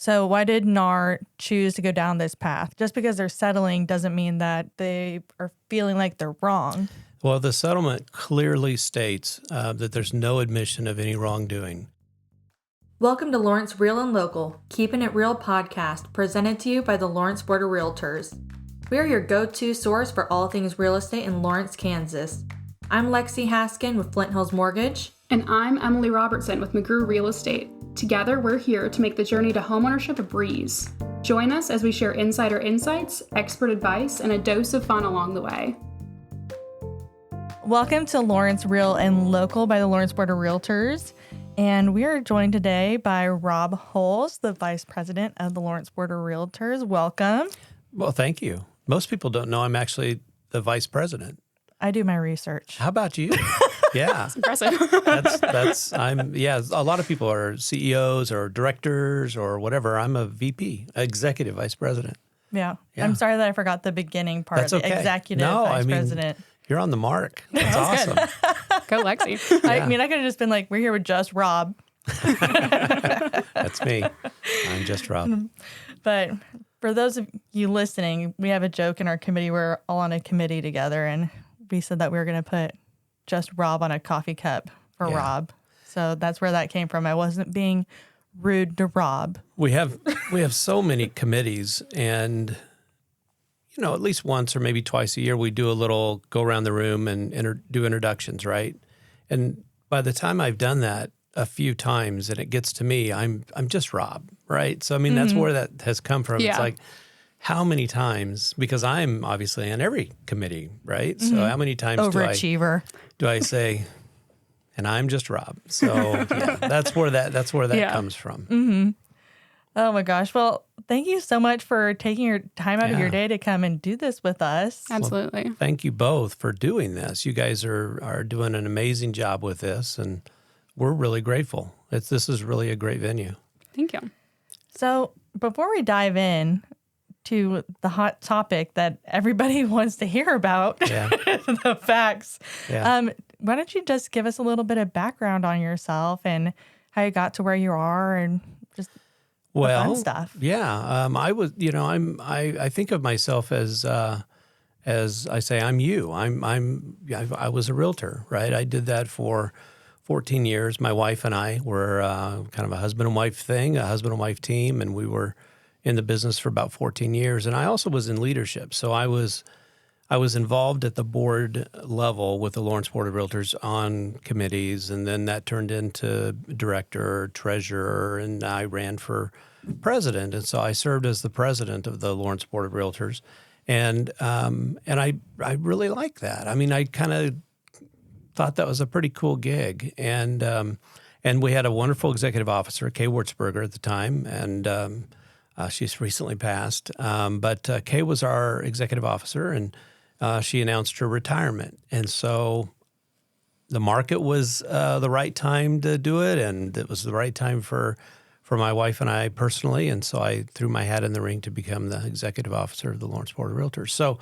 So why did NAR choose to go down this path? Just because they're settling doesn't mean that they are feeling like they're wrong. Well, the settlement clearly states that there's no admission of any wrongdoing. Welcome to Lawrence Real and Local, Keepin' It Real podcast, presented to you by the Lawrence Board of Realtors. We are your go-to source for all things real estate in Lawrence, Kansas. I'm Lexi Haskin with Flint Hills Mortgage. And I'm Emily Robertson with McGrew Real Estate. Together, we're here to make the journey to homeownership a breeze. Join us as we share insider insights, expert advice, and a dose of fun along the way. Welcome to Lawrence Real and Local by the Lawrence Board of Realtors. And we are joined today by Rob Hulse, the Vice President of the Lawrence Board of Realtors. Welcome. Well, thank you. Most people don't know I'm actually the Vice President. I do my research. How about you? Yeah. It's impressive. A lot of people are CEOs or directors or whatever. I'm a VP, Executive Vice President. Yeah. Yeah. I'm sorry that I forgot the beginning part. That's The okay. Executive Vice President. You're on the mark. That's awesome. Go, Lexi. I mean, I could have just been like, we're here with just Rob. That's me. I'm just Rob. But for those of you listening, we have a joke in our committee. We're all on a committee together, and we said that we were going to put just Rob on a coffee cup for Rob. So that's where that came from. I wasn't being rude to Rob. We have so many committees, and at least once or maybe twice a year, we do a little go around the room and do introductions, right? And by the time I've done that a few times and it gets to me, I'm just Rob, right? So, I mean, that's where that has come from. Yeah. It's like, how many times, because I'm obviously on every committee, right? So how many times Overachiever. do I say, and I'm just Rob? So yeah, that's where that comes from. Mm-hmm. Oh my gosh. Well, thank you so much for taking your time out of your day to come and do this with us. Absolutely. Well, thank you both for doing this. You guys are doing an amazing job with this, and we're really grateful. This is really a great venue. Thank you. So before we dive in to the hot topic that everybody wants to hear about, the facts, why don't you just give us a little bit of background on yourself and how you got to where you are and just the fun stuff. Yeah. I think of myself as I say, I'm you. I was a realtor, right? I did that for 14 years. My wife and I were kind of a husband and wife thing, a husband and wife team, and we were in the business for about 14 years. And I also was in leadership. So I was involved at the board level with the Lawrence Board of Realtors on committees, and then that turned into director, treasurer, and I ran for president. And so I served as the president of the Lawrence Board of Realtors, and I really liked that. I mean, I kind of thought that was a pretty cool gig, and we had a wonderful executive officer, Kay Wurtzberger at the time, and she's recently passed. But Kay was our executive officer, and she announced her retirement. And so the market was the right time to do it, and it was the right time for my wife and I personally. And so I threw my hat in the ring to become the executive officer of the Lawrence Board of Realtors. So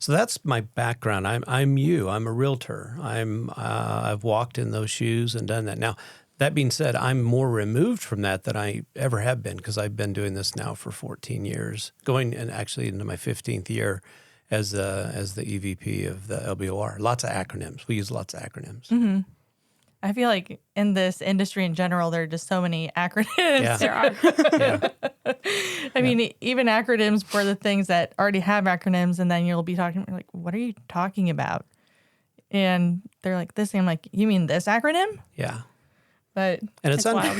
that's my background. I'm you. I'm a realtor. I've walked in those shoes and done that. Now, that being said, I'm more removed from that than I ever have been, because I've been doing this now for 14 years, going and actually into my 15th year as the EVP of the LBOR. Lots of acronyms. We use lots of acronyms. Mm-hmm. I feel like in this industry in general, there are just so many acronyms. Yeah. There are. I mean, even acronyms for the things that already have acronyms, and then you'll be talking like, what are you talking about? And they're like this, and I'm like, you mean this acronym? Yeah. But and it's unfair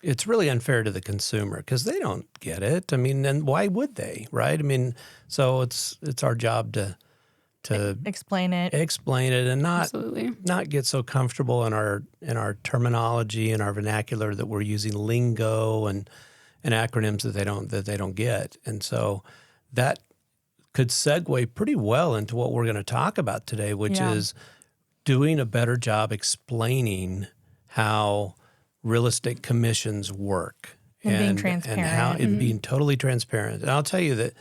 it's really unfair to the consumer, because they don't get it. I mean, and why would they, right? I mean, so it's our job to explain it and Absolutely. not get so comfortable in our terminology and our vernacular that we're using lingo and acronyms that they don't get. And so that could segue pretty well into what we're going to talk about today, which is doing a better job explaining how real estate commissions work and being transparent, and how being totally transparent. And I'll tell you that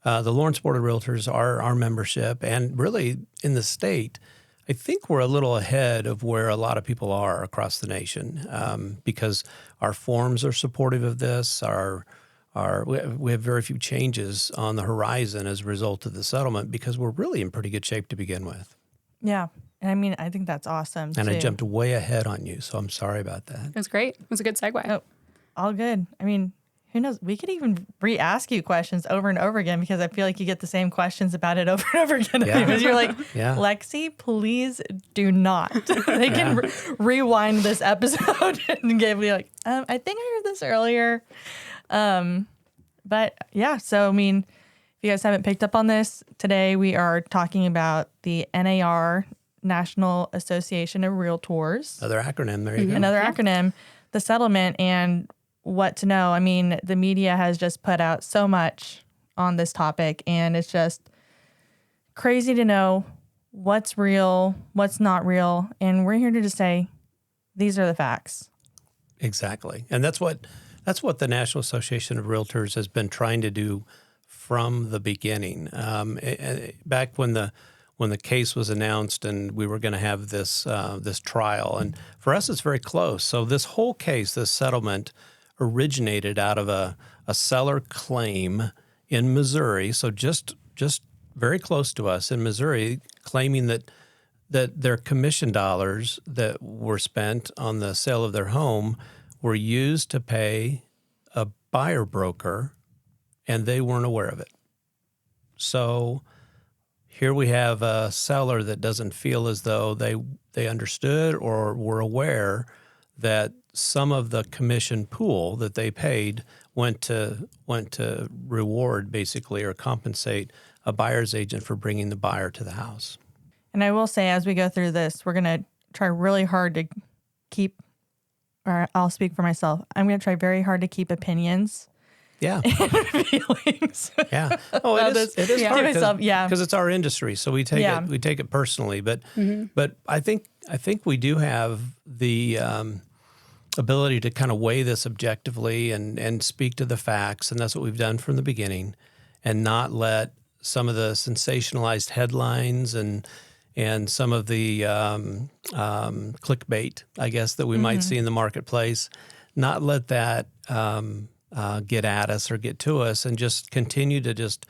the Lawrence Board of Realtors, our membership, and really in the state, I think we're a little ahead of where a lot of people are across the nation, because our forms are supportive of this. We have very few changes on the horizon as a result of the settlement because we're really in pretty good shape to begin with. Yeah. And I mean, I think that's awesome. And too. I jumped way ahead on you, so I'm sorry about that. It was great. It was a good segue. Oh, all good. I mean, who knows? We could even re-ask you questions over and over again because I feel like you get the same questions about it over and over again. Yeah. Because you're like, Yeah. Lexi, please do not. They can rewind this episode and give me like, I think I heard this earlier. But yeah, so I mean, if you guys haven't picked up on this, today we are talking about the NAR, National Association of Realtors. Another acronym, there you go. Another acronym, the settlement, and what to know. I mean, the media has just put out so much on this topic, and it's just crazy to know what's real, what's not real. And we're here to just say, these are the facts. Exactly. And that's what the National Association of Realtors has been trying to do from the beginning. Back when the case was announced and we were going to have this trial, and for us it's very close. So this whole case, this settlement, originated out of a seller claim in Missouri. So just very close to us in Missouri, claiming that their commission dollars that were spent on the sale of their home were used to pay a buyer broker, and they weren't aware of it. So here we have a seller that doesn't feel as though they understood or were aware that some of the commission pool that they paid went to reward basically or compensate a buyer's agent for bringing the buyer to the house. And I will say, as we go through this, we're going to try really hard to keep, or I'll speak for myself, I'm going to try very hard to keep opinions. Yeah. And feelings. Yeah. Oh, it is hard because it's our industry, so we take it personally. But but I think we do have the ability to kind of weigh this objectively and speak to the facts, and that's what we've done from the beginning, and not let some of the sensationalized headlines and some of the clickbait, I guess, that we might see in the marketplace, not let that get at us or get to us, and just continue to just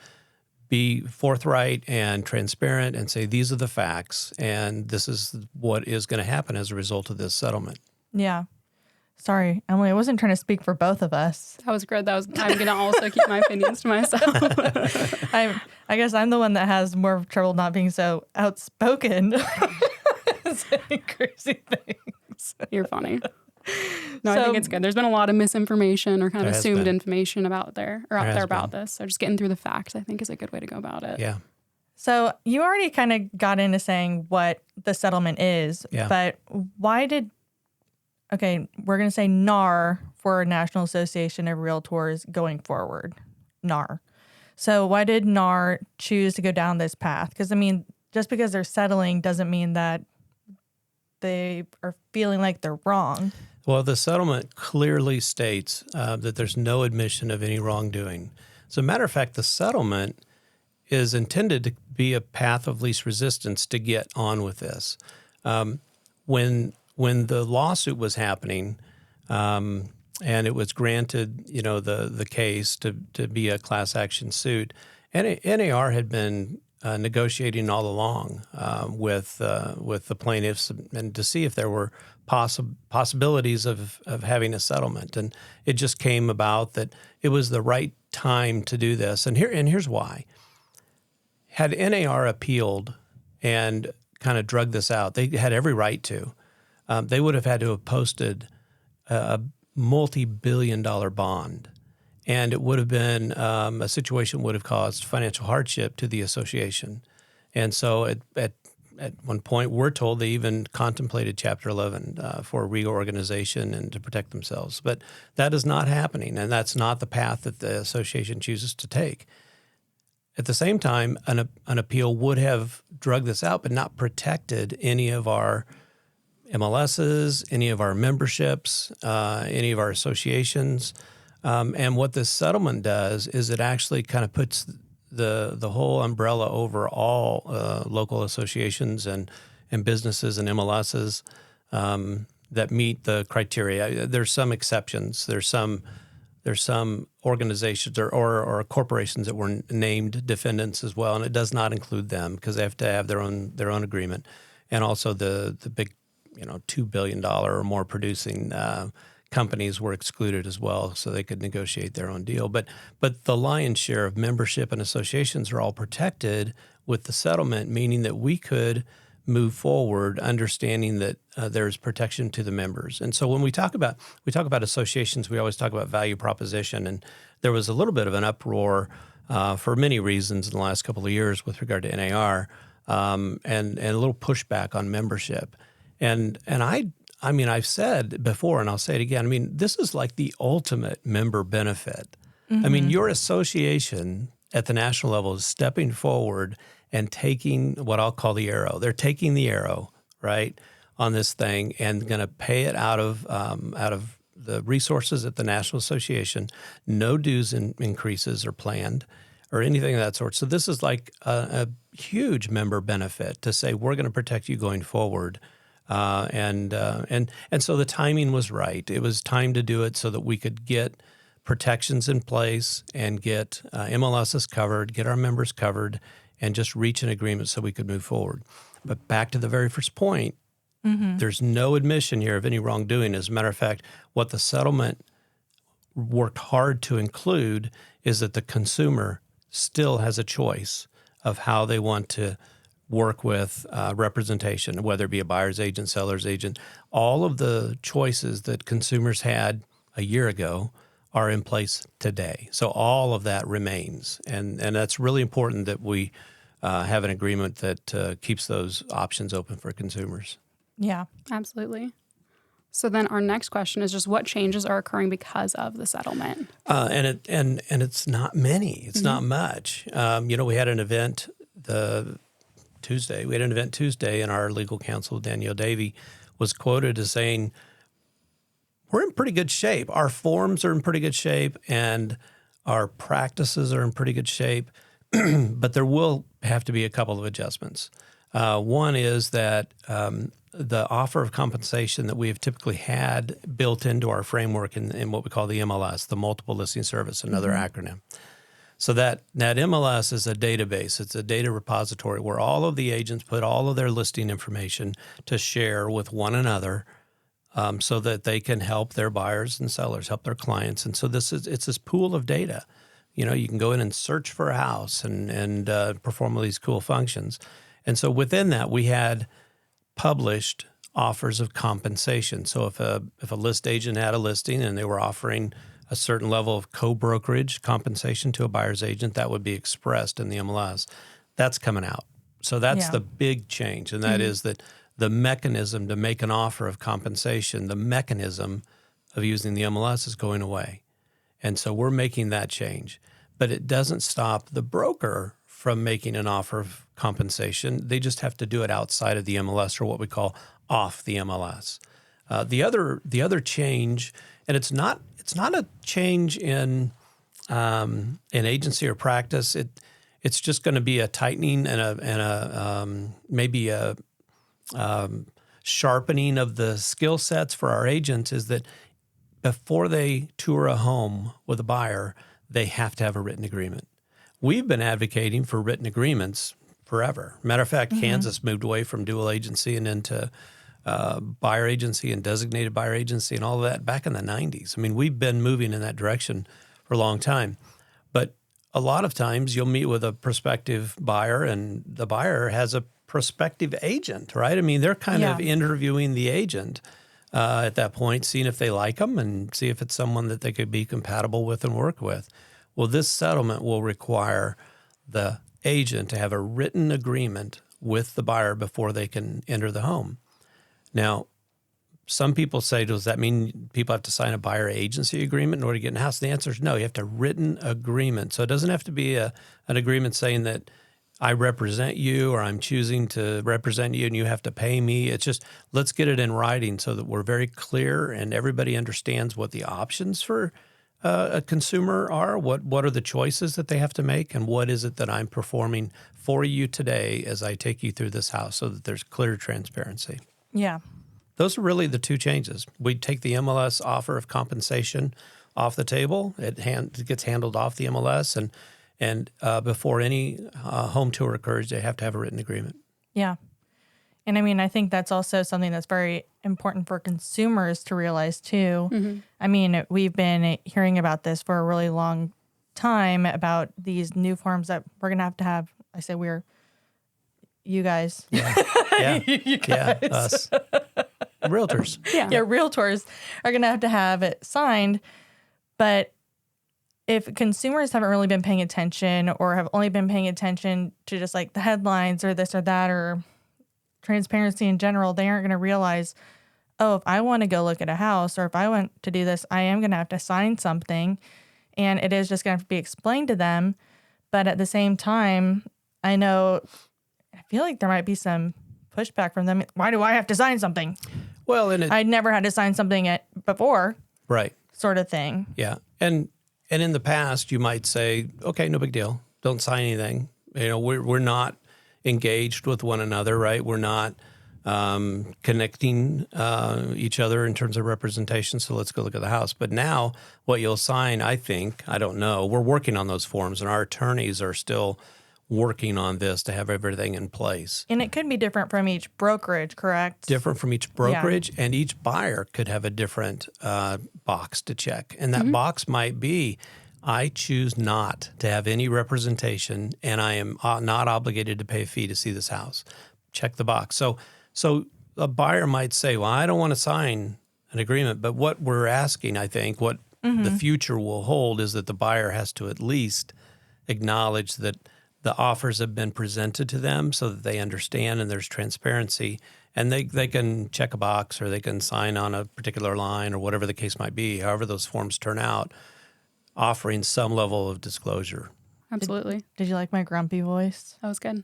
be forthright and transparent and say, these are the facts, and this is what is going to happen as a result of this settlement. Yeah. Sorry, Emily, I wasn't trying to speak for both of us. That was good. I'm going to also keep my opinions to myself. I guess I'm the one that has more trouble not being so outspoken, saying crazy things. You're funny. No, I think it's good. There's been a lot of misinformation or kind of assumed information out there about this. So just getting through the facts, I think, is a good way to go about it. Yeah. So you already kind of got into saying what the settlement is, but why did... Okay, we're going to say NAR for National Association of Realtors going forward, NAR. So why did NAR choose to go down this path? Because, I mean, just because they're settling doesn't mean that they are feeling like they're wrong. Well, the settlement clearly states that there's no admission of any wrongdoing. As a matter of fact, the settlement is intended to be a path of least resistance to get on with this. When the lawsuit was happening, and it was granted, the case to be a class action suit, NAR had been negotiating all along with the plaintiffs and to see if there were possibilities of having a settlement, and it just came about that it was the right time to do this, and here's why. Had NAR appealed and kind of drug this out, they had every right to. They would have had to have posted a multi-billion-dollar bond, and it would have been a situation would have caused financial hardship to the association. And so at one point, we're told they even contemplated Chapter 11 for reorganization and to protect themselves. But that is not happening, and that's not the path that the association chooses to take. At the same time, an appeal would have drugged this out but not protected any of our MLSs, any of our memberships, any of our associations. And what this settlement does is it actually kind of puts the whole umbrella over all local associations and and businesses and MLSs that meet the criteria. There's some exceptions. There's some organizations or corporations that were named defendants as well, and it does not include them because they have to have their own agreement, and also the big, $2 billion or more producing companies were excluded as well, so they could negotiate their own deal. But the lion's share of membership and associations are all protected with the settlement, meaning that we could move forward understanding that there's protection to the members. And so when we talk about associations, we always talk about value proposition. And there was a little bit of an uproar for many reasons in the last couple of years with regard to NAR and a little pushback on membership. And I mean, I've said before, and I'll say it again, I mean, this is like the ultimate member benefit. Mm-hmm. I mean, your association at the national level is stepping forward and taking what I'll call the arrow. They're taking the arrow, right, on this thing and going to pay it out of the resources at the National Association. No dues increases are planned or anything of that sort. So this is like a huge member benefit to say we're going to protect you going forward. And so the timing was right. It was time to do it so that we could get protections in place and get MLSs covered, get our members covered, and just reach an agreement so we could move forward. But back to the very first point, there's no admission here of any wrongdoing. As a matter of fact, what the settlement worked hard to include is that the consumer still has a choice of how they want to work with representation, whether it be a buyer's agent, seller's agent. All of the choices that consumers had a year ago are in place today. So all of that remains. And that's really important that we have an agreement that keeps those options open for consumers. Yeah, absolutely. So then our next question is just what changes are occurring because of the settlement? And it's not many. It's not much. We had an event Tuesday. We had an event Tuesday, and our legal counsel, Danielle Davey, was quoted as saying, we're in pretty good shape. Our forms are in pretty good shape, and our practices are in pretty good shape, but there will have to be a couple of adjustments. One is that the offer of compensation that we have typically had built into our framework in what we call the MLS, the Multiple Listing Service, another acronym. So that MLS is a database. It's a data repository where all of the agents put all of their listing information to share with one another so that they can help their buyers and sellers, help their clients. And so it's this pool of data. You can go in and search for a house and perform all these cool functions. And so within that, we had published offers of compensation. So if a list agent had a listing and they were offering a certain level of co-brokerage compensation to a buyer's agent, that would be expressed in the MLS. That's coming out. So that's the big change, and that is that the mechanism to make an offer of compensation, the mechanism of using the MLS is going away. And so we're making that change. But it doesn't stop the broker from making an offer of compensation. They just have to do it outside of the MLS, or what we call off the MLS. The other change, and it's not a change in agency or practice. It's just going to be a tightening and maybe a sharpening of the skill sets for our agents. Is that before they tour a home with a buyer, they have to have a written agreement. We've been advocating for written agreements forever. Matter of fact, Kansas moved away from dual agency and into buyer agency and designated buyer agency and all of that back in the 90s. I mean, we've been moving in that direction for a long time. But a lot of times you'll meet with a prospective buyer and the buyer has a prospective agent, right? I mean, they're kind of interviewing the agent at that point, seeing if they like them and see if it's someone that they could be compatible with and work with. Well, this settlement will require the agent to have a written agreement with the buyer before they can enter the home. Now, some people say, does that mean people have to sign a buyer agency agreement in order to get in the house? The answer is no. You have to have a written agreement. So it doesn't have to be an agreement saying that I represent you or I'm choosing to represent you and you have to pay me. It's just let's get it in writing so that we're very clear and everybody understands what the options for a consumer are, what are the choices that they have to make, and what is it that I'm performing for you today as I take you through this house so that there's clear transparency. Yeah. Those are really the two changes. We take the MLS offer of compensation off the table. It gets handled off the MLS, and before any home tour occurs, they have to have a written agreement. Yeah. And I mean, I think that's also something that's very important for consumers to realize too. Mm-hmm. I mean, we've been hearing about this for a really long time about these new forms that we're going to have. I say you guys. Yeah. You guys. Yeah, us. Realtors. Yeah, realtors are going to have it signed. But if consumers haven't really been paying attention or have only been paying attention to just like the headlines or this or that or transparency in general, they aren't going to realize, oh, if I want to go look at a house or if I want to do this, I am going to have to sign something. And it is just going to have to be explained to them. But at the same time, I feel like there might be some pushback from them. Why do I have to sign something? Well, I never had to sign something before. Right. Sort of thing. Yeah. And in the past, you might say, okay, no big deal. Don't sign anything. We're not engaged with one another, right? We're not connecting each other in terms of representation, so let's go look at the house. But now what you'll sign, I don't know, we're working on those forms, and our attorneys are still working on this to have everything in place. And it could be different from each brokerage, correct? Different from each brokerage, and each buyer could have a different box to check. And that box might be, I choose not to have any representation, and I am not obligated to pay a fee to see this house. Check the box. So a buyer might say, well, I don't want to sign an agreement. But what we're asking, I think, what the future will hold is that the buyer has to at least acknowledge that the offers have been presented to them so that they understand and there's transparency. And they can check a box or they can sign on a particular line or whatever the case might be, however those forms turn out, offering some level of disclosure. Absolutely. Did you like my grumpy voice? That was good.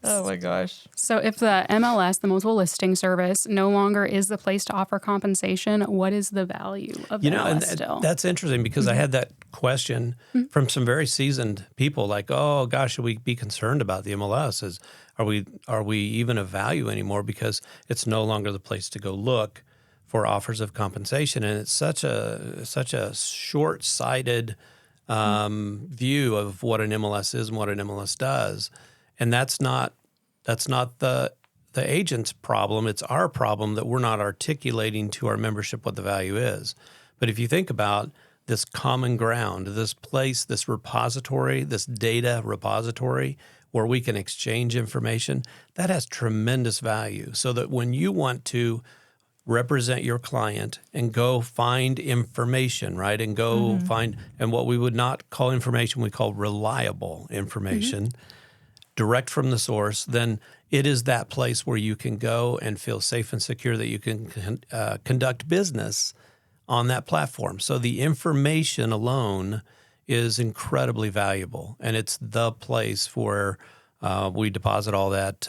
Oh my gosh. So if the MLS, the multiple listing service, no longer is the place to offer compensation, what is the value of MLS still? That's interesting because I had that question from some very seasoned people like, oh gosh, should we be concerned about the MLS? Are we even of value anymore because it's no longer the place to go look for offers of compensation? And it's such a short-sighted view of what an MLS is and what an MLS does. And that's not the agent's problem. It's our problem that we're not articulating to our membership what the value is. But if you think about this common ground, this place, this repository, this data repository where we can exchange information, that has tremendous value. So that when you want to represent your client and go find information, right? And go find, and what we would not call information, we call reliable information, direct from the source, then it is that place where you can go and feel safe and secure that you can conduct business on that platform. So the information alone is incredibly valuable, and it's the place where we deposit all that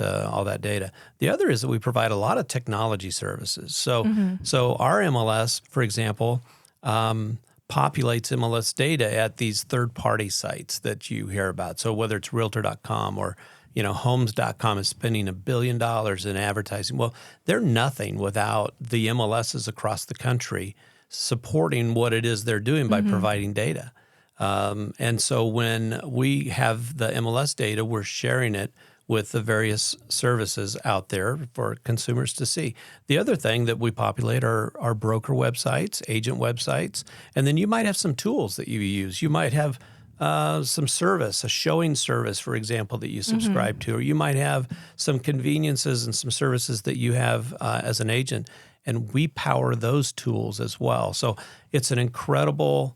data. The other is that we provide a lot of technology services. So our MLS, for example, populates MLS data at these third-party sites that you hear about. So whether it's realtor.com or homes.com is spending $1 billion in advertising. Well, they're nothing without the MLSs across the country supporting what it is they're doing by providing data. And so when we have the MLS data, we're sharing it with the various services out there for consumers to see. The other thing that we populate are broker websites, agent websites, and then you might have some tools that you use. You might have some service, a showing service, for example, that you subscribe to, or you might have some conveniences and some services that you have as an agent, and we power those tools as well. So it's an incredible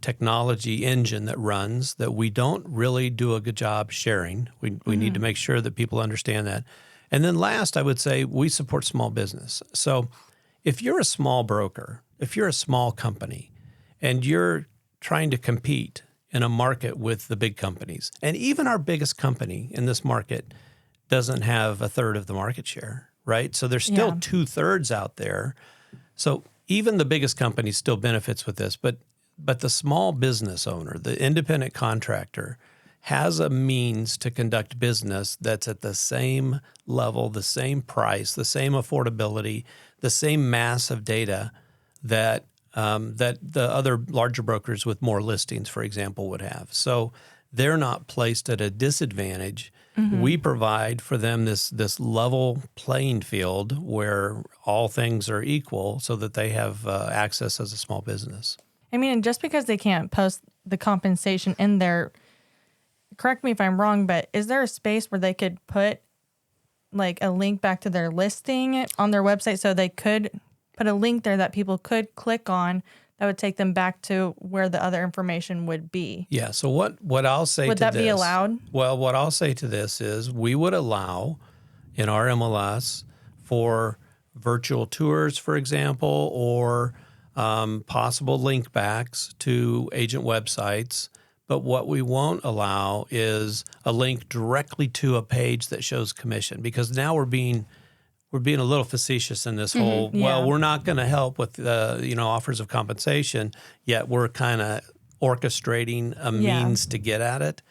technology engine that runs that we don't really do a good job sharing. We need to make sure that people understand that. And then last, I would say we support small business. So if you're a small broker, if you're a small company, and you're trying to compete in a market with the big companies, and even our biggest company in this market doesn't have a third of the market share, right? So there's still 2/3 out there. So even the biggest company still benefits with this, but the small business owner, the independent contractor, has a means to conduct business that's at the same level, the same price, the same affordability, the same mass of data that the other larger brokers with more listings, for example, would have. So they're not placed at a disadvantage. We provide for them this level playing field where all things are equal so that they have access as a small business. I mean, just because they can't post the compensation in there, correct me if I'm wrong, but is there a space where they could put like a link back to their listing on their website so they could put a link there that people could click on that would take them back to where the other information would be? Yeah. So what I'll say to this... Would that be allowed? Well, what I'll say to this is we would allow in our MLS for virtual tours, for example, or possible link backs to agent websites. But what we won't allow is a link directly to a page that shows commission, because now we're being a little facetious in this whole, well, we're not going to help with offers of compensation, yet we're kind of orchestrating a means to get at it.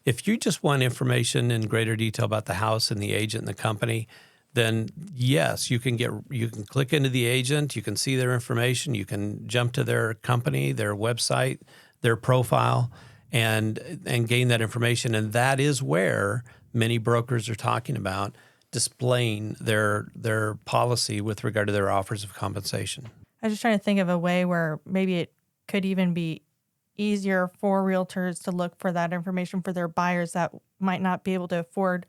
If you just want information in greater detail about the house and the agent and the company, then yes, you can click into the agent, you can see their information, you can jump to their company, their website, their profile, and gain that information. And that is where many brokers are talking about displaying their policy with regard to their offers of compensation. I was just trying to think of a way where maybe it could even be easier for realtors to look for that information for their buyers that might not be able to afford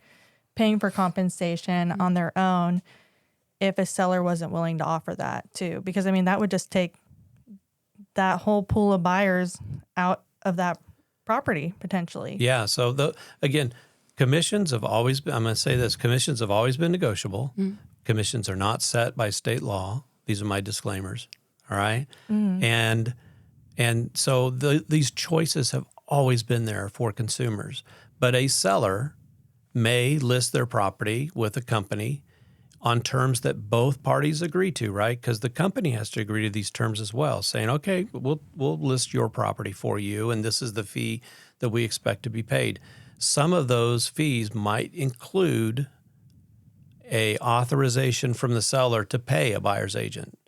paying for compensation on their own if a seller wasn't willing to offer that too. Because, I mean, that would just take that whole pool of buyers out of that property potentially. Yeah. So again, commissions have always been, I'm going to say this, commissions have always been negotiable. Commissions are not set by state law. These are my disclaimers. All right. And so these choices have always been there for consumers. But a seller may list their property with a company on terms that both parties agree to, right? Because the company has to agree to these terms as well, saying, okay, we'll list your property for you, and this is the fee that we expect to be paid. Some of those fees might include a authorization from the seller to pay a buyer's agent.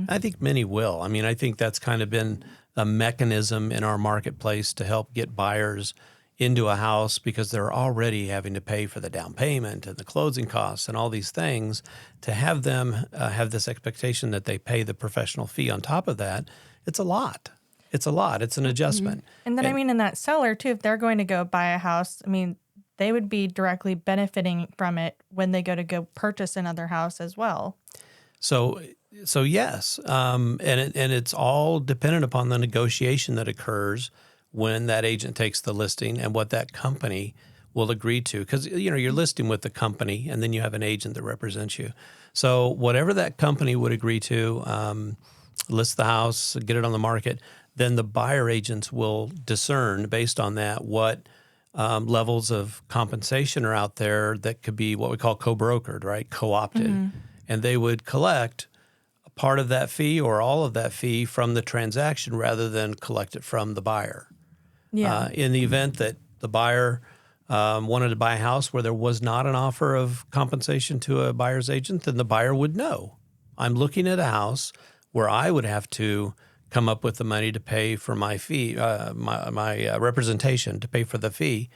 I think many will. I mean, I think that's kind of been a mechanism in our marketplace to help get buyers into a house because they're already having to pay for the down payment and the closing costs and all these things. To have them have this expectation that they pay the professional fee on top of that, it's a lot. It's a lot. It's an adjustment. And then, I mean, in that seller, too, if they're going to go buy a house, I mean, they would be directly benefiting from it when they go purchase another house as well. So yes, and it's all dependent upon the negotiation that occurs when that agent takes the listing and what that company will agree to. Because, you're listing with the company and then you have an agent that represents you. So whatever that company would agree to, list the house, get it on the market, then the buyer agents will discern based on that what levels of compensation are out there that could be what we call co-brokered, right? Co-opted. And they would collect a part of that fee or all of that fee from the transaction rather than collect it from the buyer. Yeah. In the event that the buyer wanted to buy a house where there was not an offer of compensation to a buyer's agent, then the buyer would know, I'm looking at a house where I would have to come up with the money to pay for my fee, my representation, to pay for the fee.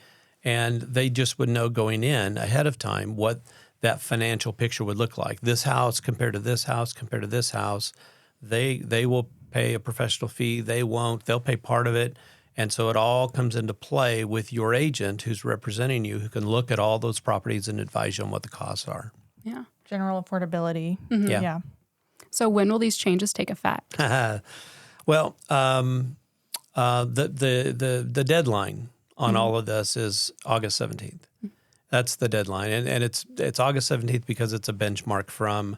And they just would know going in ahead of time what that financial picture would look like. This house compared to this house compared to this house, they will pay a professional fee. They won't. They'll pay part of it. And so it all comes into play with your agent who's representing you, who can look at all those properties and advise you on what the costs are. Yeah. General affordability. Yeah. So when will these changes take effect? Well, the deadline on all of this is August 17th. That's the deadline. And it's August 17th because it's a benchmark from,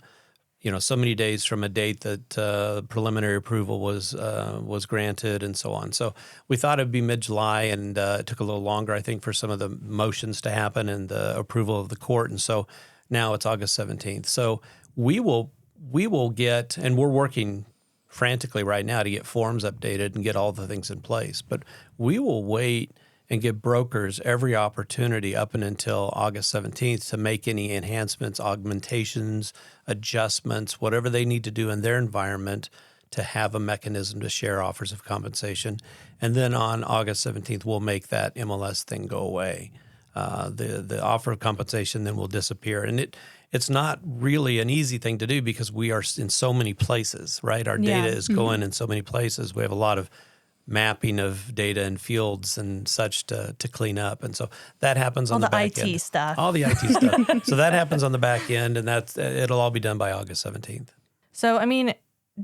so many days from a date that preliminary approval was granted and so on. So we thought it'd be mid-July, and it took a little longer, I think, for some of the motions to happen and the approval of the court. And so Now it's August 17th. So we will get, and we're working frantically right now to get forms updated and get all the things in place. But we will wait and give brokers every opportunity up and until August 17th to make any enhancements, augmentations, adjustments, whatever they need to do in their environment to have a mechanism to share offers of compensation. And then on August 17th, we'll make that MLS thing go away. The offer of compensation then will disappear. And it's not really an easy thing to do because we are in so many places, right? Our data is going in so many places. We have a lot of mapping of data and fields and such to clean up. And so that happens on the back end. All the IT stuff. All the IT stuff. So that happens on the back end, and it'll all be done by August 17th. So, I mean,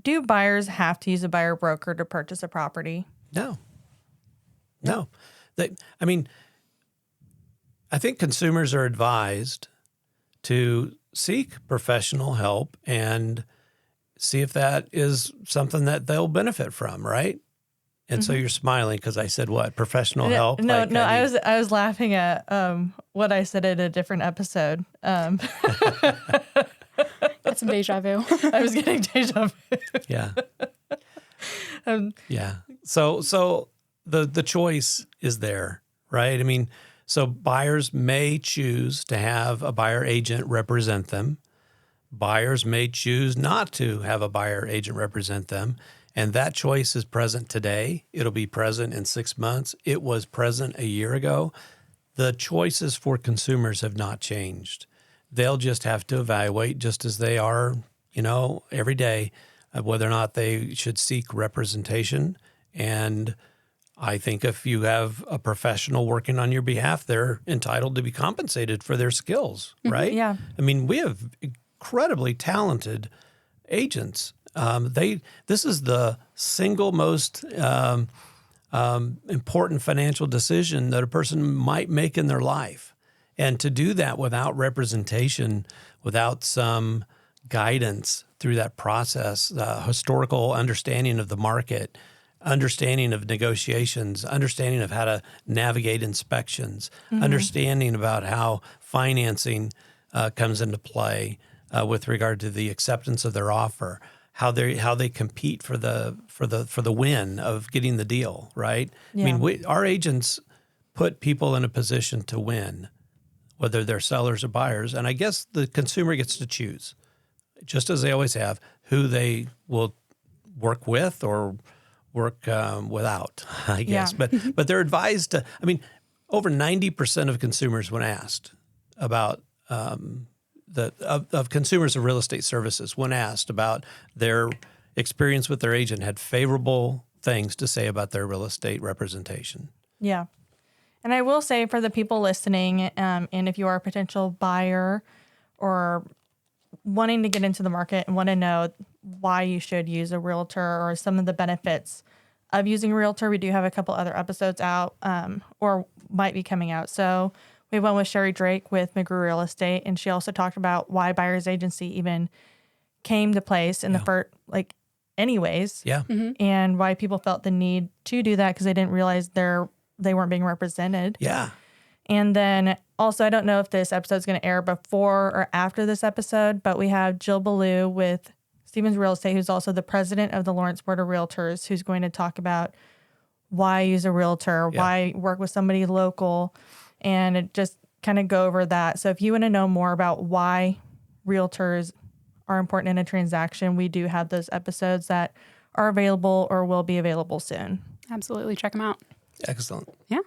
do buyers have to use a buyer broker to purchase a property? No. I think consumers are advised to seek professional help and see if that is something that they'll benefit from, right? And so you're smiling because I said what? Professional help? No, I was laughing at what I said in a different episode. Got some deja vu. I was getting deja vu. Yeah. Yeah. So the choice is there, right? I mean, so buyers may choose to have a buyer agent represent them. Buyers may choose not to have a buyer agent represent them. And that choice is present today. It'll be present in 6 months. It was present a year ago. The choices for consumers have not changed. They'll just have to evaluate, just as they are, every day, whether or not they should seek representation. And I think if you have a professional working on your behalf, they're entitled to be compensated for their skills, right? Yeah. I mean, we have incredibly talented agents. This is the single most important financial decision that a person might make in their life. And to do that without representation, without some guidance through that process, historical understanding of the market, understanding of negotiations, understanding of how to navigate inspections, understanding about how financing comes into play with regard to the acceptance of their offer, how they compete for the win of getting the deal, right? Yeah. I mean, our agents put people in a position to win, whether they're sellers or buyers, and I guess the consumer gets to choose, just as they always have, who they will work with or work without, I guess. Yeah. But they're advised to. I mean, over 90% of consumers, when asked about of consumers of real estate services, when asked about their experience with their agent, had favorable things to say about their real estate representation. Yeah. And I will say for the people listening, and if you are a potential buyer or wanting to get into the market and want to know why you should use a realtor or some of the benefits of using a realtor, we do have a couple other episodes out or might be coming out. So we went with Sherry Drake with McGrew Real Estate, and she also talked about why buyer's agency even came to place in the first, anyways. Yeah. And why people felt the need to do that because they didn't realize they weren't being represented. Yeah. And then also, I don't know if this episode is going to air before or after this episode, but we have Jill Ballou with Stevens Real Estate, who's also the president of the Lawrence Board of Realtors, who's going to talk about why use a realtor, why work with somebody local, and it just kind of go over that. So if you want to know more about why realtors are important in a transaction, we do have those episodes that are available or will be available soon. Absolutely. Check them out. Excellent. Yeah.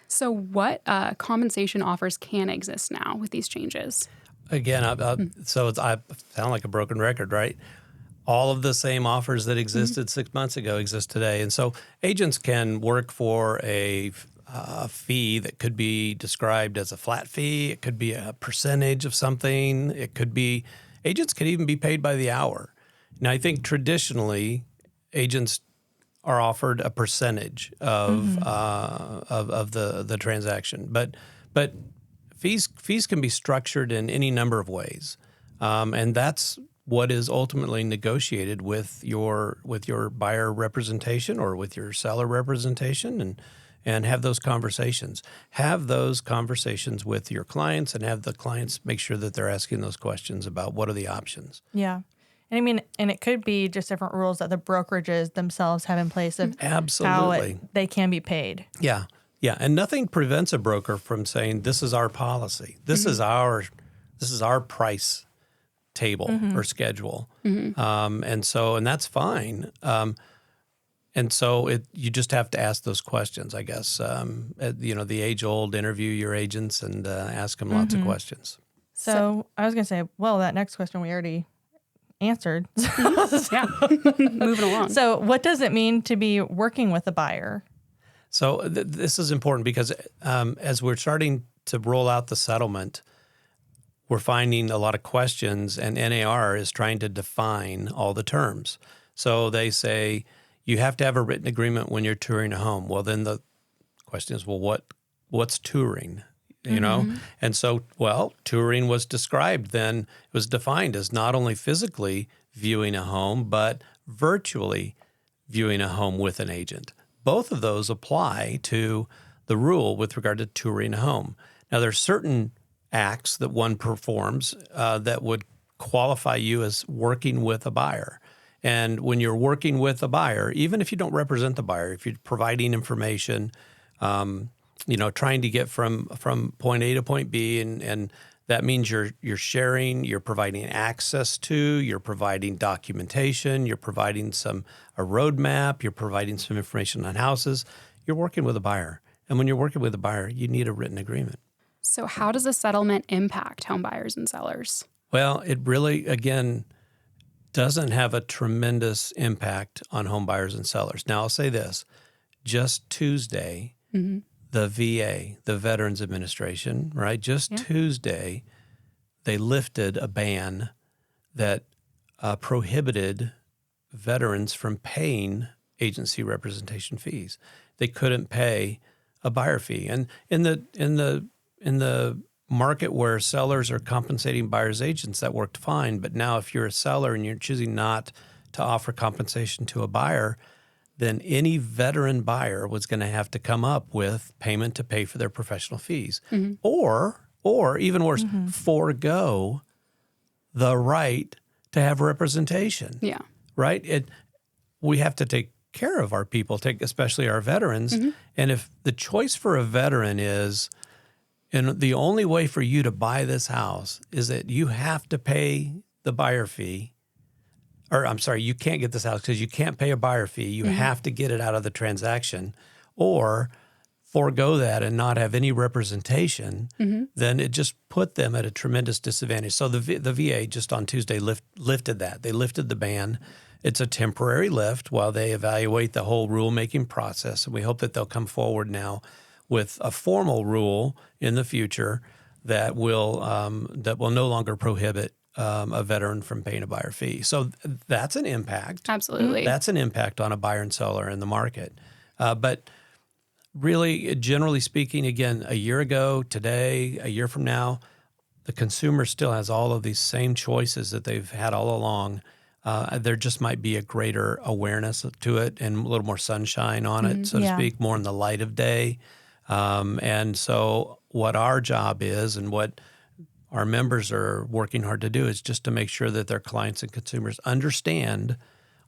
So what compensation offers can exist now with these changes? Again, I sound like a broken record, right? All of the same offers that existed 6 months ago exist today. And so agents can work for a fee that could be described as a flat fee. It could be a percentage of something. Agents could even be paid by the hour. Now, I think traditionally agents are offered a percentage of the transaction, but fees can be structured in any number of ways, and that's what is ultimately negotiated with your buyer representation or with your seller representation, and have those conversations. Have those conversations with your clients and have the clients make sure that they're asking those questions about what are the options. Yeah. And I mean, and it could be just different rules that the brokerages themselves have in place of Absolutely. how they can be paid. Yeah. Yeah. And nothing prevents a broker from saying, this is our policy. This is our price table or schedule. And that's fine. And so you just have to ask those questions, I guess. The age-old interview your agents and ask them lots of questions. So I was going to say, well, that next question we already answered. Yeah, moving along. So what does it mean to be working with a buyer? So this is important because as we're starting to roll out the settlement, we're finding a lot of questions, and NAR is trying to define all the terms. So they say you have to have a written agreement when you're touring a home. Well, then the question is, well, what's touring? You know? And so, touring was described then, it was defined as not only physically viewing a home, but virtually viewing a home with an agent. Both of those apply to the rule with regard to touring a home. Now, there's certain acts that one performs that would qualify you as working with a buyer. And when you're working with a buyer, even if you don't represent the buyer, if you're providing information, trying to get from point A to point B, and that means you're sharing, you're providing access to, you're providing documentation, you're providing a roadmap, you're providing some information on houses, you're working with a buyer. And when you're working with a buyer, you need a written agreement. So how does a settlement impact home buyers and sellers? Well, it really, again, doesn't have a tremendous impact on home buyers and sellers. Now, I'll say this. Just Tuesday, the VA, the Veterans Administration, right? Tuesday, they lifted a ban that prohibited veterans from paying agency representation fees. They couldn't pay a buyer fee. And in the market where sellers are compensating buyers' agents, that worked fine. But now if you're a seller and you're choosing not to offer compensation to a buyer, then any veteran buyer was going to have to come up with payment to pay for their professional fees. Or even worse, forego the right to have representation. Yeah. Right? We have to take care of our people, especially our veterans. And if the choice for a veteran is, and the only way for you to buy this house is that you have to pay the buyer fee, or I'm sorry, you can't get this house because you can't pay a buyer fee. You have to get it out of the transaction, or forego that and not have any representation, then it just put them at a tremendous disadvantage. So the VA just on Tuesday lifted that. They lifted the ban. It's a temporary lift while they evaluate the whole rulemaking process. And we hope that they'll come forward now with a formal rule in the future that will no longer prohibit a veteran from paying a buyer fee. So that's an impact. Absolutely. That's an impact on a buyer and seller in the market. But really, generally speaking, again, a year ago, today, a year from now, the consumer still has all of these same choices that they've had all along. There just might be a greater awareness to it and a little more sunshine on it, so to speak, more in the light of day. And so what our job is and what our members are working hard to do is just to make sure that their clients and consumers understand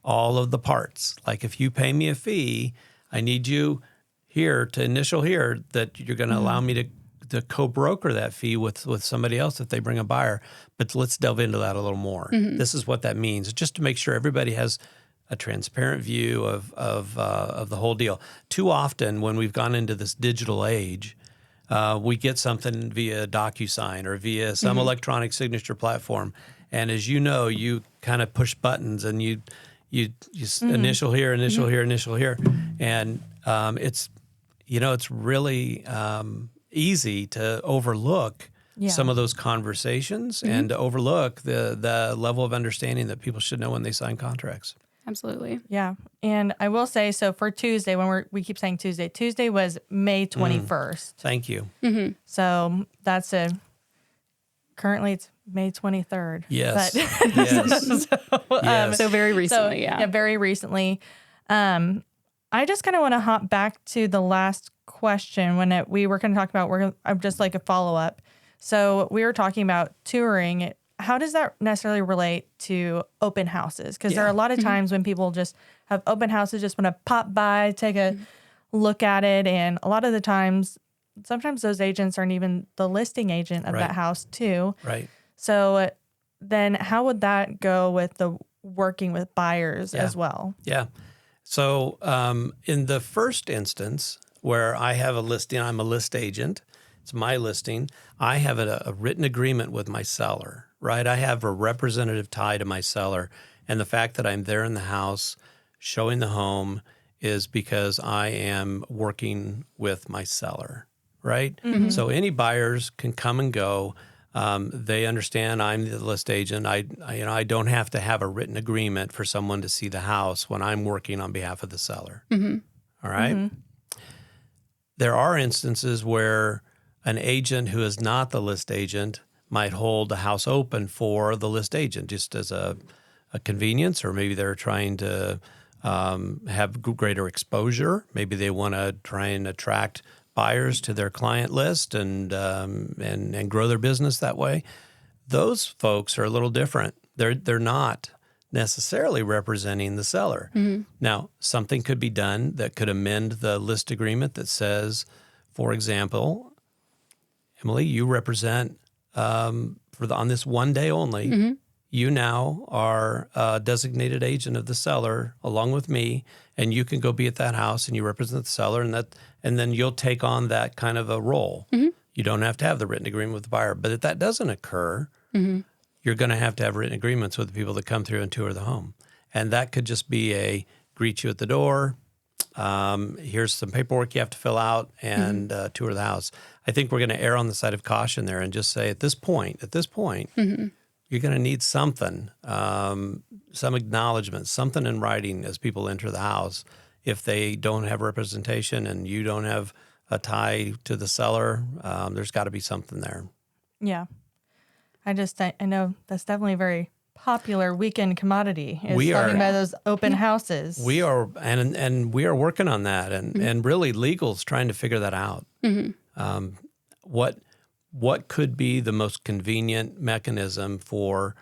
all of the parts. Like if you pay me a fee, I need you here to initial here that you're going to allow me to co-broker that fee with somebody else if they bring a buyer. But let's delve into that a little more. This is what that means, just to make sure everybody has a transparent view of the whole deal. Too often when we've gone into this digital age, we get something via DocuSign or via some electronic signature platform. And as you know, you kind of push buttons and you initial here, initial here, initial here. And it's really easy to overlook some of those conversations and to overlook the level of understanding that people should know when they sign contracts. Absolutely. Yeah. And I will say, so for Tuesday, when we keep saying Tuesday was May 21st. Thank you. So that's currently it's May 23rd. Yes. But, Yes. So very recently, very recently. I just kind of want to hop back to the last question when we were going to talk about, just like a follow-up. So we were talking about touring. How does that necessarily relate to open houses? Because there are a lot of times when people just have open houses, just want to pop by, take a look at it. And a lot of the times, sometimes those agents aren't even the listing agent of that house too. Right. So then how would that go with the working with buyers as well? Yeah. So in the first instance where I have a listing, I'm a list agent, it's my listing, I have a written agreement with my seller, right? I have a representative tie to my seller. And the fact that I'm there in the house showing the home is because I am working with my seller, right? So any buyers can come and go. They understand I'm the list agent. I don't have to have a written agreement for someone to see the house when I'm working on behalf of the seller. All right? There are instances where an agent who is not the list agent might hold the house open for the list agent just as a convenience, or maybe they're trying to have greater exposure. Maybe they want to try and attract buyers to their client list and grow their business that way. Those folks are a little different. They're not necessarily representing the seller. Now, something could be done that could amend the list agreement that says, for example, Emily, you represent on this one day only. You now are a designated agent of the seller along with me, and you can go be at that house and you represent the seller, and then you'll take on that kind of a role. You don't have to have the written agreement with the buyer. But if that doesn't occur, you're going to have written agreements with the people that come through and tour the home. And that could just be greet you at the door. Here's some paperwork you have to fill out and tour the house. I think we're going to err on the side of caution there and just say at this point, you're going to need something, some acknowledgement, something in writing as people enter the house. If they don't have representation and you don't have a tie to the seller, there's got to be something there. Yeah. I know that's definitely a very popular weekend commodity is talking about those open houses. We are, and we are working on that, and really legal's trying to figure that out. What could be the most convenient mechanism for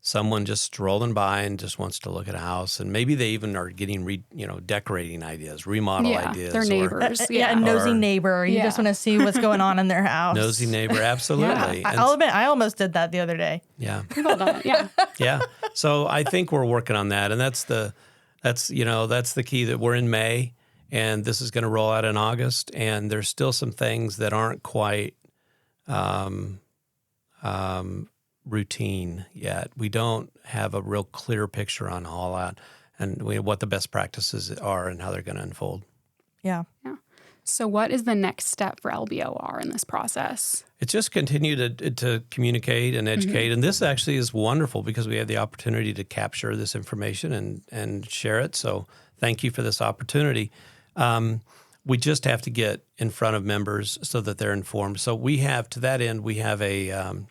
someone just strolling by and just wants to look at a house, and maybe they even are getting decorating ideas, remodel ideas. Their neighbors. A nosy neighbor. You just want to see what's going on in their house. Nosy neighbor, absolutely. I'll admit, I almost did that the other day. Yeah. Well done. Yeah. Yeah. So I think we're working on that, and that's the key. That we're in May, and this is going to roll out in August, and there's still some things that aren't quite routine yet. We don't have a real clear picture on all that and what the best practices are and how they're going to unfold. Yeah. So what is the next step for LBOR in this process? It's just continue to communicate and educate. And this actually is wonderful because we have the opportunity to capture this information and share it. So thank you for this opportunity. We just have to get in front of members so that they're informed. So we have, to that end, we have a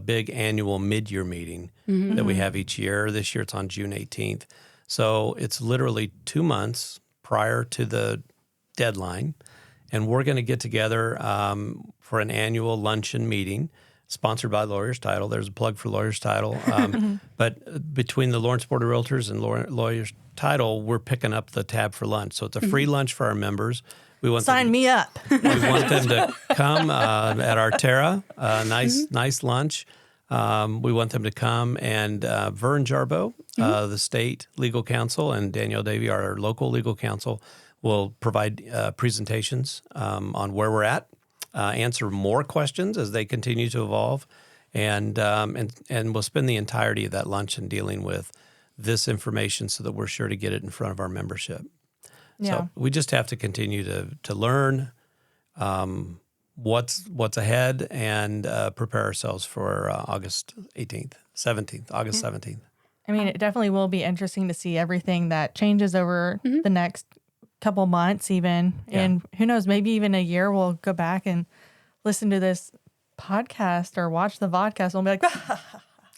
big annual mid-year meeting that we have each year. This year it's on June 18th. So it's literally 2 months prior to the deadline. And we're going to get together for an annual luncheon meeting sponsored by Lawyers Title. There's a plug for Lawyers Title. But between the Lawrence Board of Realtors and Lawyers Title, we're picking up the tab for lunch. So it's a free lunch for our members. Sign me up. We want them to come at our Terra, nice lunch. We want them to come, and Vern Jarbo, the state legal counsel, and Danielle Davey, our local legal counsel, will provide presentations on where we're at, answer more questions as they continue to evolve, and we'll spend the entirety of that luncheon dealing with this information so that we're sure to get it in front of our membership. Yeah. So we just have to continue to learn what's ahead and prepare ourselves for August 17th. I mean, it definitely will be interesting to see everything that changes over the next couple months even. Yeah. And who knows, maybe even a year we'll go back and listen to this podcast or watch the vodcast and we'll be like,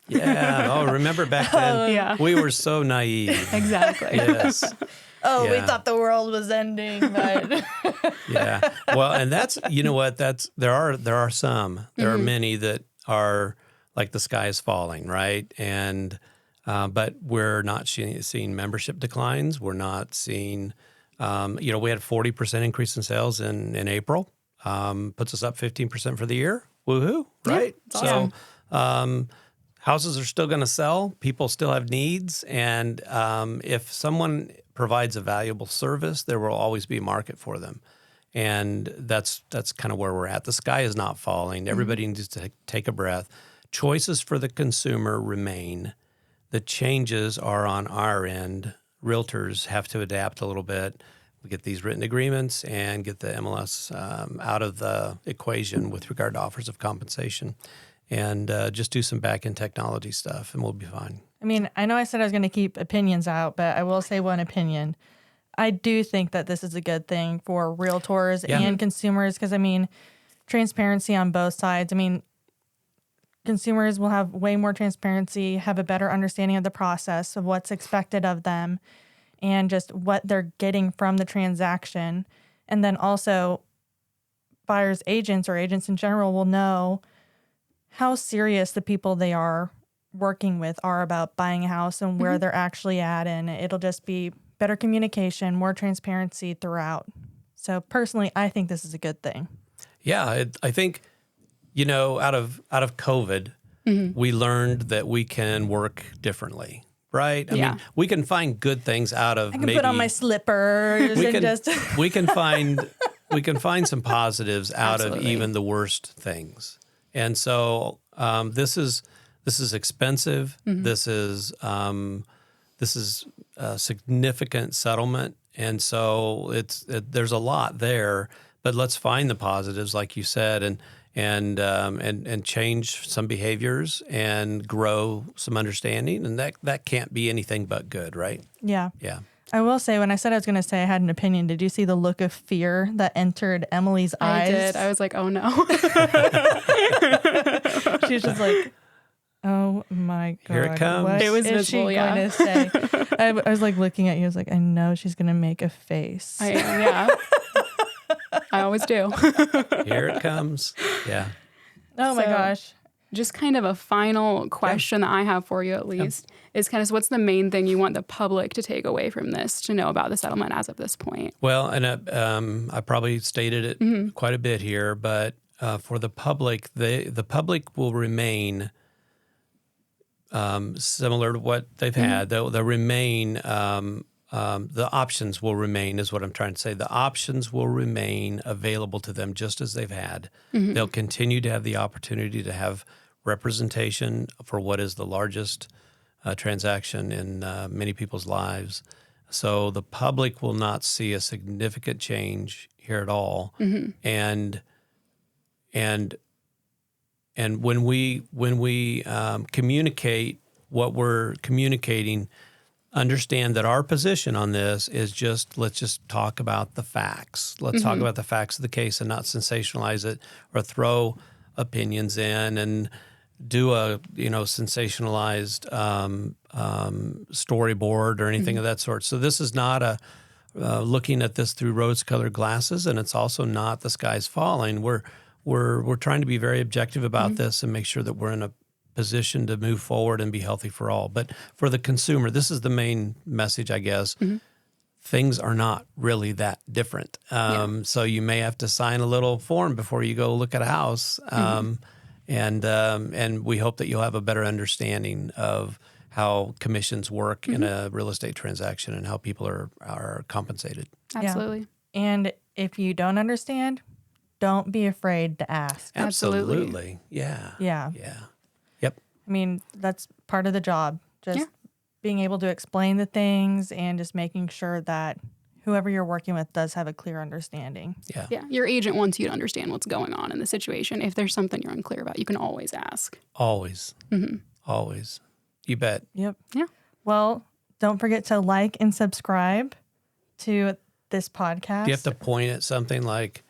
yeah. Oh, remember back then? We were so naive. Exactly. Yes. oh, we thought the world was ending, but yeah. Well, and that's, you know what, there are some, there are many that are like the sky is falling, right? And but we're not seeing membership declines. We're not seeing, we had a 40% increase in sales in April, puts us up 15% for the year. Woohoo, right? Yeah, so houses are still going to sell. People still have needs. And if someone provides a valuable service, there will always be a market for them. And that's kind of where we're at. The sky is not falling. Everybody needs to take a breath. Choices for the consumer remain. The changes are on our end. Realtors have to adapt a little bit. We get these written agreements and get the MLS out of the equation with regard to offers of compensation, and just do some back-end technology stuff, and we'll be fine. I mean, I know I said I was going to keep opinions out, but I will say one opinion. I do think that this is a good thing for realtors and consumers because, I mean, transparency on both sides. I mean, consumers will have way more transparency, have a better understanding of the process of what's expected of them and just what they're getting from the transaction. And then also buyers' agents or agents in general will know how serious the people they are working with are about buying a house and where they're actually at. And it'll just be better communication, more transparency throughout. So personally, I think this is a good thing. Yeah, I think, out of COVID, we learned that we can work differently, right? I mean, we can find good things out of. I can put on my slippers we can find some positives out of even the worst things. And so this is expensive. This is a significant settlement, and so there's a lot there. But let's find the positives, like you said, and change some behaviors and grow some understanding, and that can't be anything but good, right? Yeah. Yeah. I will say, when I said I was going to say I had an opinion, did you see the look of fear that entered Emily's eyes? I did. I was like, oh no. She was just like, oh my God. Here it comes. What it was is visible, she going to say? I was like looking at you. I was like, I know she's going to make a face. I am, yeah. I always do. Here it comes. Yeah. Oh my gosh. Just kind of a final question that I have for you, at least, is kind of what's the main thing you want the public to take away from this, to know about the settlement as of this point? Well, and I probably stated it quite a bit here, but for the public, the public will remain similar to what they've had. They'll remain. The options will remain, is what I'm trying to say. The options will remain available to them just as they've had. They'll continue to have the opportunity to have representation for what is the largest transaction in many people's lives. So the public will not see a significant change here at all. And when we communicate what we're communicating, understand that our position on this is let's just talk about the facts. Let's talk about the facts of the case and not sensationalize it or throw opinions in and do a sensationalized storyboard or anything of that sort. So this is not looking at this through rose-colored glasses, and it's also not the sky's falling. We're trying to be very objective about this and make sure that we're in a position to move forward and be healthy for all. But for the consumer, this is the main message, I guess. Things are not really that different. So you may have to sign a little form before you go look at a house. And we hope that you'll have a better understanding of how commissions work in a real estate transaction and how people are compensated. Absolutely. Yeah. And if you don't understand, don't be afraid to ask. Absolutely. Yeah. Yeah. Yeah. Yep. I mean, that's part of the job. Just being able to explain the things and just making sure that whoever you're working with does have a clear understanding. Yeah. Yeah. Your agent wants you to understand what's going on in the situation. If there's something you're unclear about, you can always ask. Always. Always. You bet. Yep. Yeah. Well, don't forget to like and subscribe to this podcast. Do you have to point at something like,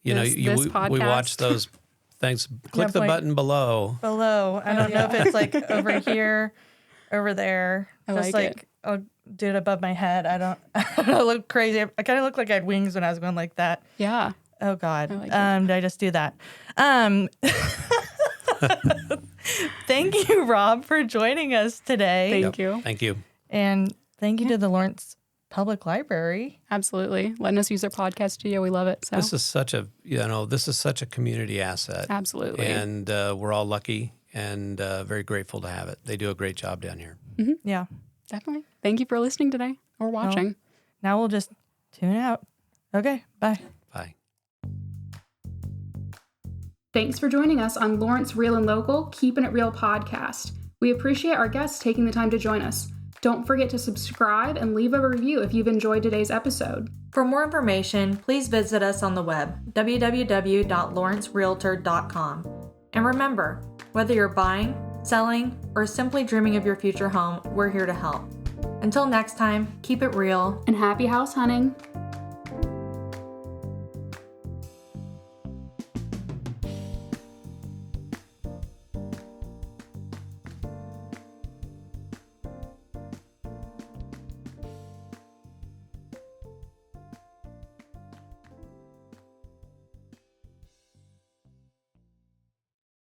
we podcast? watch those things. Click the button below. Below. I don't know if it's like over here, over there. I Just like it. do it above my head. I don't look crazy. I kind of look like I had wings when I was going like that. Yeah. Oh God. I like did I just do that? Thank you, Rob, for joining us today. Thank you. Thank you. And thank you to the Lawrence Public Library. Absolutely. Letting us use their podcast studio. We love it. So This is such a community asset. absolutely. And we're all lucky and very grateful to have it. They do a great job down here. Mm-hmm. Yeah. Definitely. Thank you for listening today or watching. Well, now we'll just tune out. Okay. Bye. Bye. Thanks for joining us on Lawrence Real and Local Keepin' It Real podcast. We appreciate our guests taking the time to join us. Don't forget to subscribe and leave a review if you've enjoyed today's episode. For more information, please visit us on the web, www.lawrencerealtor.com. And remember, whether you're buying, selling, or simply dreaming of your future home, we're here to help. Until next time, keep it real And happy house hunting.